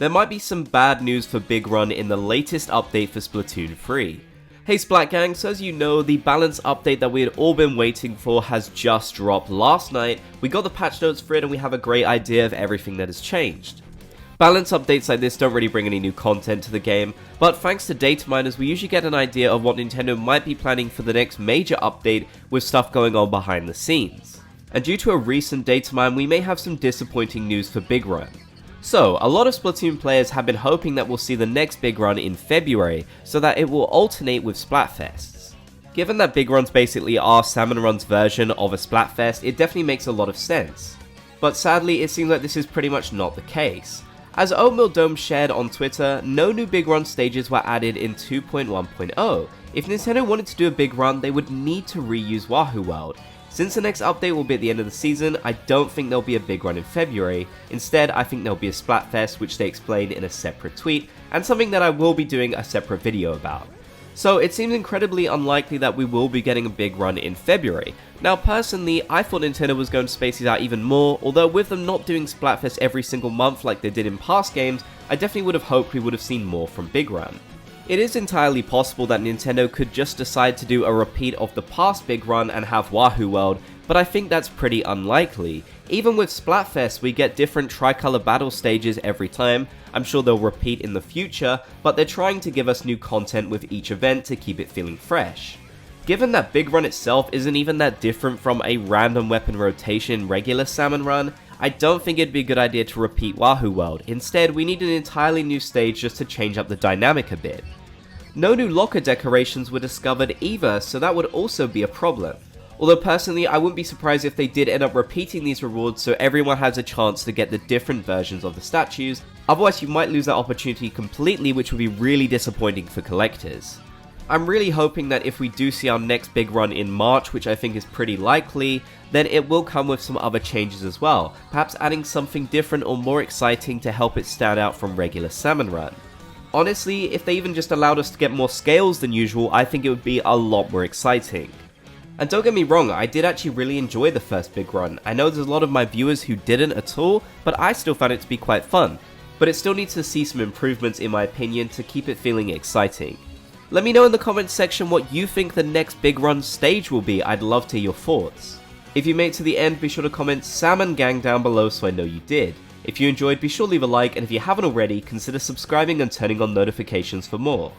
There might be some bad news for Big Run in the latest update for Splatoon 3. Hey Splat gang, so as you know, the balance update that we had all been waiting for has just dropped last night. We got the patch notes for it and we have a great idea of everything that has changed. Balance updates like this don't really bring any new content to the game, but thanks to data miners we usually get an idea of what Nintendo might be planning for the next major update with stuff going on behind the scenes. And due to a recent data mine, we may have some disappointing news for Big Run. So, a lot of Splatoon players have been hoping that we'll see the next Big Run in February, so that it will alternate with Splatfests. Given that Big Runs basically are Salmon Run's version of a Splatfest, it definitely makes a lot of sense. But sadly, it seems like this is pretty much not the case. As Oatmeal Dome shared on Twitter, no new Big Run stages were added in 2.1.0. If Nintendo wanted to do a Big Run, they would need to reuse Wahoo World. Since the next update will be at the end of the season, I don't think there'll be a Big Run in February. Instead, I think there'll be a Splatfest, which they explained in a separate tweet, and something that I will be doing a separate video about. So it seems incredibly unlikely that we will be getting a Big Run in February. Now personally, I thought Nintendo was going to space these out even more, although with them not doing Splatfest every single month like they did in past games, I definitely would have hoped we would have seen more from Big Run. It is entirely possible that Nintendo could just decide to do a repeat of the past Big Run and have Wahoo World, but I think that's pretty unlikely. Even with Splatfest, we get different tricolor battle stages every time. I'm sure they'll repeat in the future, but they're trying to give us new content with each event to keep it feeling fresh. Given that Big Run itself isn't even that different from a random weapon rotation in regular Salmon Run, I don't think it'd be a good idea to repeat Wahoo World. Instead, we need an entirely new stage just to change up the dynamic a bit. No new locker decorations were discovered either, so that would also be a problem. Although personally, I wouldn't be surprised if they did end up repeating these rewards so everyone has a chance to get the different versions of the statues, otherwise you might lose that opportunity completely, which would be really disappointing for collectors. I'm really hoping that if we do see our next Big Run in March, which I think is pretty likely, then it will come with some other changes as well, perhaps adding something different or more exciting to help it stand out from regular Salmon Run. Honestly, if they even just allowed us to get more scales than usual, I think it would be a lot more exciting. And don't get me wrong, I did actually really enjoy the first Big Run. I know there's a lot of my viewers who didn't at all, but I still found it to be quite fun. But it still needs to see some improvements in my opinion to keep it feeling exciting. Let me know in the comments section what you think the next Big Run stage will be, I'd love to hear your thoughts. If you made it to the end, be sure to comment Salmon Gang down below so I know you did. If you enjoyed, be sure to leave a like, and if you haven't already, consider subscribing and turning on notifications for more.